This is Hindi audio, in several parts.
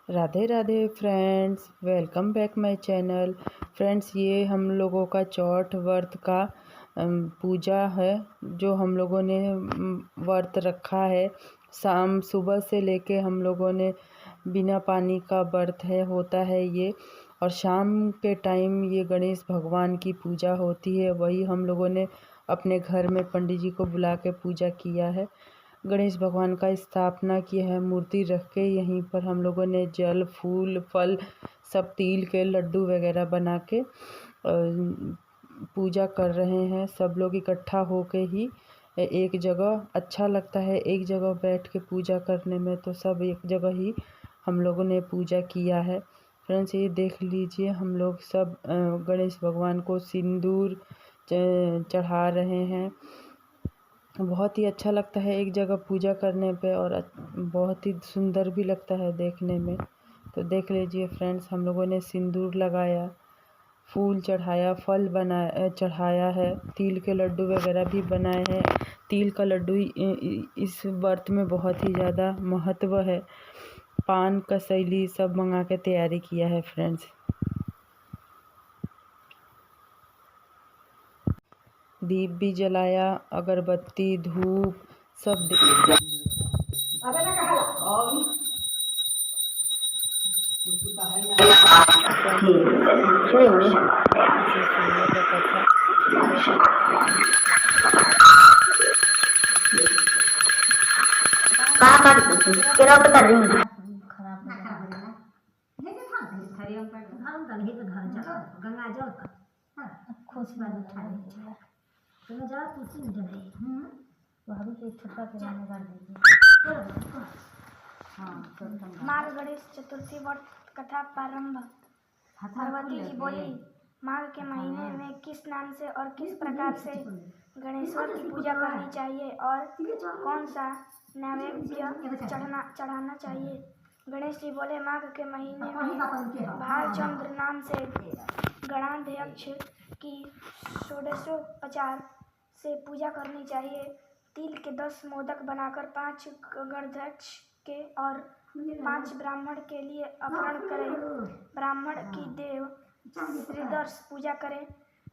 Radhe Radhe friends, welcome back my channel. Friends, ये हम लोगों का चौथ व्रत का पूजा है जो हम लोगों ने व्रत रखा है। शाम सुबह से लेके हम लोगों ने बिना पानी का व्रत होता है ये। और शाम के टाइम ये गणेश भगवान की पूजा होती है। वही हम लोगों ने अपने घर में पंडित जी को बुला के पूजा किया है। गणेश भगवान का स्थापना किया है, मूर्ति रख के यहीं पर हम लोगों ने जल फूल फल सब तिल के लड्डू वगैरह बना के पूजा कर रहे हैं। सब लोग इकट्ठा होके ही एक जगह अच्छा लगता है, एक जगह बैठ के पूजा करने में। तो सब एक जगह ही हम लोगों ने पूजा किया है। फ्रेंड्स, ये देख लीजिए, हम लोग सब गणेश भगवान को सिंदूर चढ़ा रहे हैं। बहुत ही अच्छा लगता है एक जगह पूजा करने पे, और बहुत ही सुंदर भी लगता है देखने में। तो देख लीजिए फ्रेंड्स, हम लोगों ने सिंदूर लगाया, फूल चढ़ाया, फल बनाया चढ़ाया है, तिल के लड्डू वगैरह भी बनाए हैं। तिल का लड्डू इस व्रत में बहुत ही ज़्यादा महत्व है। पान कसैली सब मंगा के तैयारी किया है फ्रेंड्स। दीप भी जलाया, अगरबत्ती धूप सब इसे सुनिएगा कथा। माघ गणेश चतुर्थी व्रत कथा प्रारंभ। पार्वती जी बोली, माघ के महीने में किस नाम से और किस प्रकार से गणेश्वर की पूजा करनी चाहिए और कौन सा नैवेद्य चढ़ाना चाहिए। गणेश जी बोले, माघ के महीने में भालचंद्र नाम से गणाध्यक्ष की षोडशोपचार से पूजा करनी चाहिए। तिल के 10 मोदक बनाकर 5 गणाध्यक्ष के और 5 ब्राह्मण के लिए अर्पण करें। ब्राह्मण की देव श्रीदर्श पूजा करें,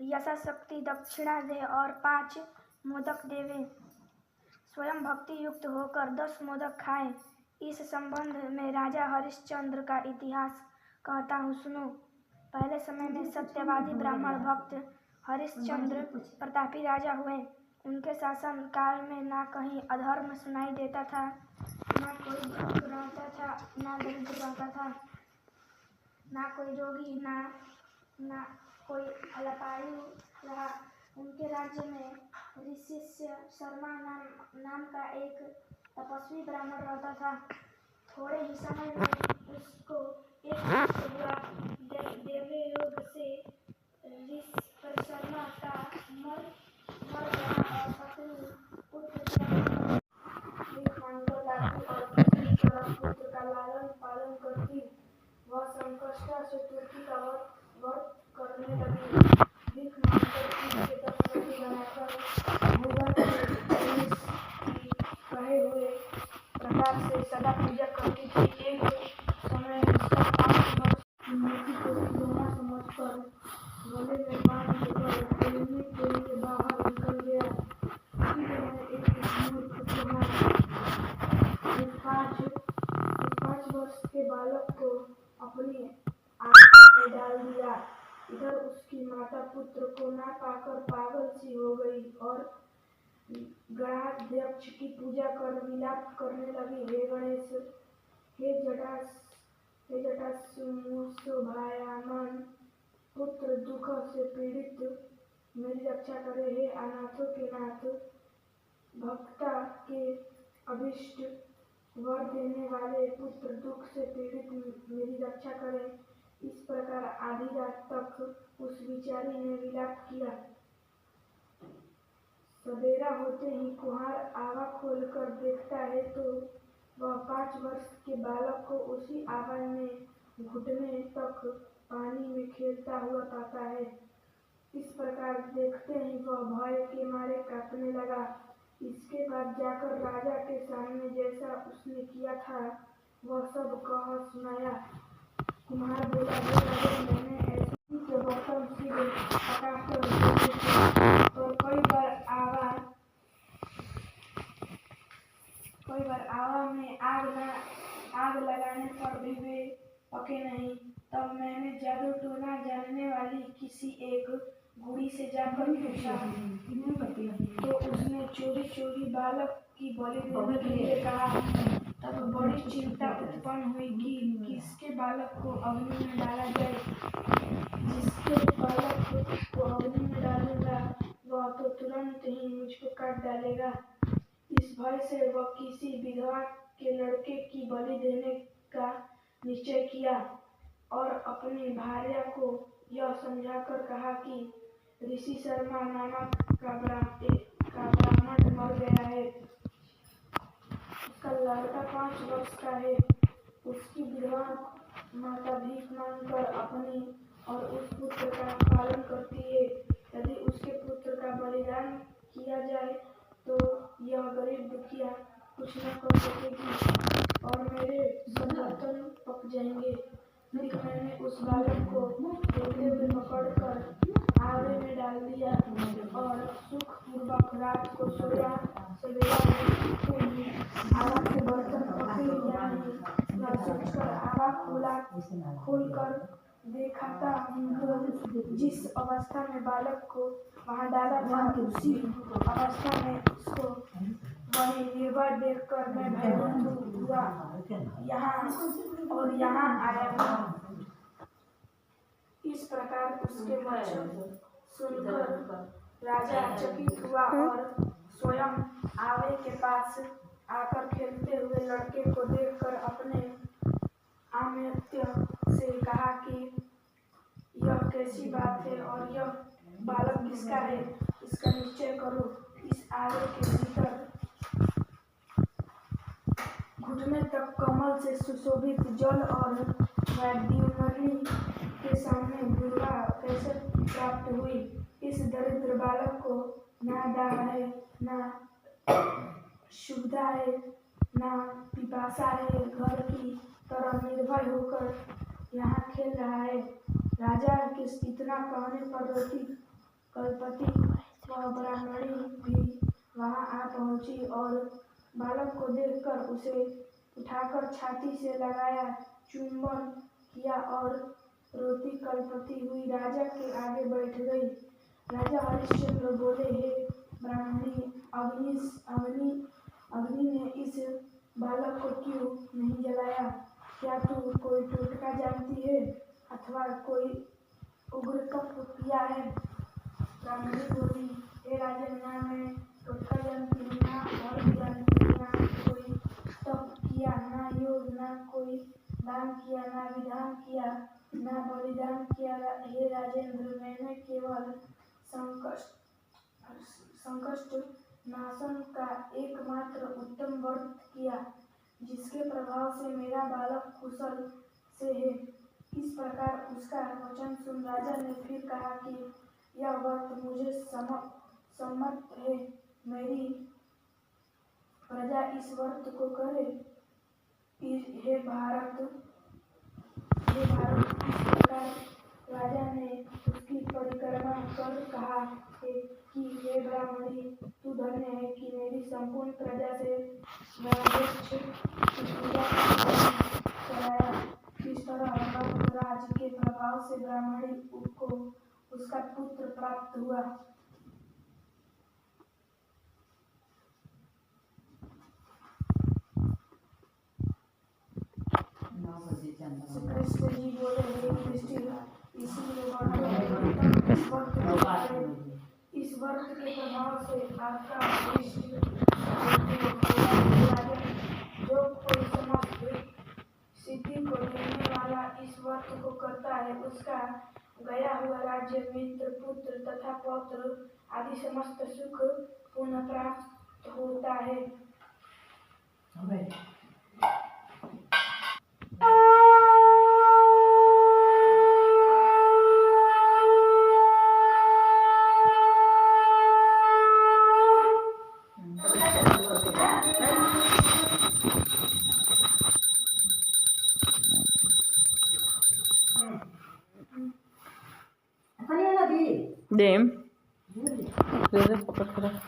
यथाशक्ति दक्षिणा दे और 5 मोदक देवे। स्वयं भक्ति युक्त होकर 10 मोदक खाएं। इस संबंध में राजा हरिश्चंद्र का इतिहास कहता हूँ, सुनो। पहले समय में सत्यवादी ब्राह्मण भक्त हरिश्चंद्र प्रतापी राजा हुए। उनके शासन काल में ना कहीं अधर्म सुनाई देता था, ना कोई दुख रहता था, ना दरिद्र रहता था, ना कोई रोगी, ना कोई अल्पायु रहा। उनके राज्य में ऋषिश्य शर्मा नाम का एक तपस्वी ब्राह्मण रहता था। थोड़े ही समय में उसको एक दुष्ट हुआ। देवले रोग से शर्मा का मर गया और पत्नी पुत्र और दूसरी तरफ पुत्र का लालन पालन करती वह संकष्टा चतुर्थी का व्रत करने लगी। भीख मांगकर तिल के 10 लड्डू बनाकर भगवान की कहे हुए प्रकार से सदा पूजा करती थी। एक समय उसका 5 वर्ष की मूर्ति को खिलौना समझकर गले में बांध कर खेलने के लिए बाहर निकल गया। उसी समय एक मूर्ख कुम्हार एक 5 वर्ष के बालक को अपनी आंख में डाल दिया। इधर उसकी माता पुत्र को ना पाकर पागल सी हो गई और गणाध्यक्ष की पूजा कर विलाप करने लगी। हे गणेश, हे जटाशोभायमान पुत्र, दुख से पीड़ित मेरी रक्षा करे। हे अनाथों के नाथ, भक्ता के अभिष्ट वर देने वाले पुत्र, दुख से पीड़ित मेरी रक्षा करे। इस प्रकार आधी रात तक उस बिचारी ने विलाप किया। सवेरा होते ही कुम्हार आवा खोलकर देखता है तो वह 5 वर्ष के बालक को उसी आवा में घुटने तक पानी में खेलता हुआ पाता है। इस प्रकार देखते ही वह भय के मारे कांपने लगा। इसके बाद जाकर राजा के सामने जैसा उसने किया था वह सब कह सुनाया। कुम्हार बोला, हे राजन, मैंने ऐसे के बर्तन सिर पकाकर देखे थे, और कई बार आवा में आग लगाने पर भी वे पके नहीं। तब मैंने जादू टोना जानने वाली किसी एक बूढ़ी से जाकर पूछा, तो उसने चोरी चोरी बालक की बलि देने के लिए कहा। तब बड़ी चिंता उत्पन्न हुई कि किसके बालक को अग्नि में डाला जाए। जिसके बालक को अग्नि में डालूंगा वह तो तुरंत ही मुझको काट डालेगा। इस भय से वह किसी विधवा के लड़के की बलि देने का निश्चय किया और अपनी भार्या को यह समझाकर कहा कि ऋषि शर्मा नामक का ब्राह्मण मर गया है। उसका लड़का 5 वर्ष का है। उसकी विधवा माता भीख मांगकर अपनी और उस पुत्र का पालन करती है। यदि उसके पुत्र का बलिदान किया जाए तो यह गरीब दुखिया कुछ न कर सकेगी और मेरे सब बर्तन पक जाएंगे। फिर मैंने उस बालक को देखते हुए पकड़कर आवे में डाल दिया और सुखपूर्वक रात को सोया। सवेरा आवा के बर्तन पके या नहीं यह सोचकर आवा खोलकर देखता हूँ। जिस अवस्था में बालक को वहाँ डाला था उसी अवस्था में उसको वही निर्भय देखकर मैं भयभीत हुआ यहाँ आया। इस प्रकार उसके वचन सुनकर राजा चकित हुआ और स्वयं आवे के पास आकर खेलते हुए लड़के को देखकर अपने अमात्य से कहा कि यह कैसी बात है और यह बालक किसका है, इसका निश्चय करो। इस आवे के भीतर घुटने तक कमल से सुशोभित जल और वाद्युमणि के सामने दुर्गा कैसे प्राप्त हुई। इस दरिद्र बालक को ना दाह है, ना क्षुधा है, ना पिपासा है। घर की तरह निर्भय होकर यहाँ खेल रहा है। राजा के इतना कहने पर रोटी कलपति वह ब्राह्मणी भी वहाँ आ पहुँची और बालक को देखकर उसे उठाकर छाती से लगाया, चुंबन किया और रोटी कलपति हुई राजा के आगे बैठ गई। राजा हरिश्चंद्र बोले, हे ब्राह्मणी, अग्नि ने इस बालक को क्यों नहीं जलाया? क्या तू कोई टोटका जानती है अथवा कोई उग्र तप किया है? ब्राह्मणी बोली, हे राजन, ना मैं टोटका जानती हूँ, ना और जानती हूँ, ना कोई तप किया, ना योग, ना कोई दान किया, ना विधान किया, ना बलिदान किया। हे राजेंद्र, मैंने केवल संकट नाशन का एकमात्र उत्तम व्रत किया जिसके प्रभाव से मेरा बालक कुशल से है। इस प्रकार उसका वचन सुन राजा ने फिर कहा कि यह व्रत मुझे सम्मत है। मेरी प्रजा इस व्रत को करे। हे भारत, इस प्रकार राजा ने उसकी परिक्रमा कर कहा कि हे ब्राह्मणी, तू धन्य है कि मेरी संपूर्ण प्रजा से राजस्व की पूजा कराया। इस तरह भक्तराज के प्रभाव से ब्राह्मणी को उसका पुत्र प्राप्त हुआ। कृष्ण जी बोले, हे युधिष्ठिर, इसीलिए इस वर्त के प्रभाव से आपका जो कोई समस्त सिद्धि को देने वाला इस वर्त को करता है उसका गया हुआ राज्य, मित्र, पुत्र तथा पौत्र आदि समस्त सुख पुनः प्राप्त होता है। देम दे दे पकड़ के रख।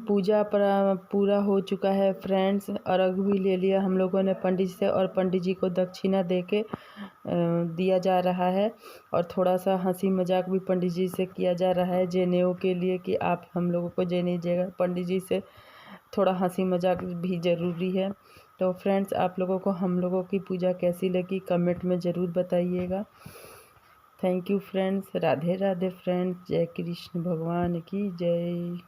पूजा पूरा हो चुका है फ्रेंड्स। अर्घ भी ले लिया हम लोगों ने पंडित से, और पंडित जी को दक्षिणा दे के दिया जा रहा है। और थोड़ा सा हंसी मजाक भी पंडित जी से किया जा रहा है जनेऊ के लिए, कि आप हम लोगों को जे दीजिएगा। पंडित जी से थोड़ा हंसी मजाक भी ज़रूरी है। तो फ्रेंड्स, आप लोगों को हम लोगों की पूजा कैसी लगी कमेंट में ज़रूर बताइएगा। Thank you friends. Radhe Radhe friends. जय कृष्ण भगवान की जय।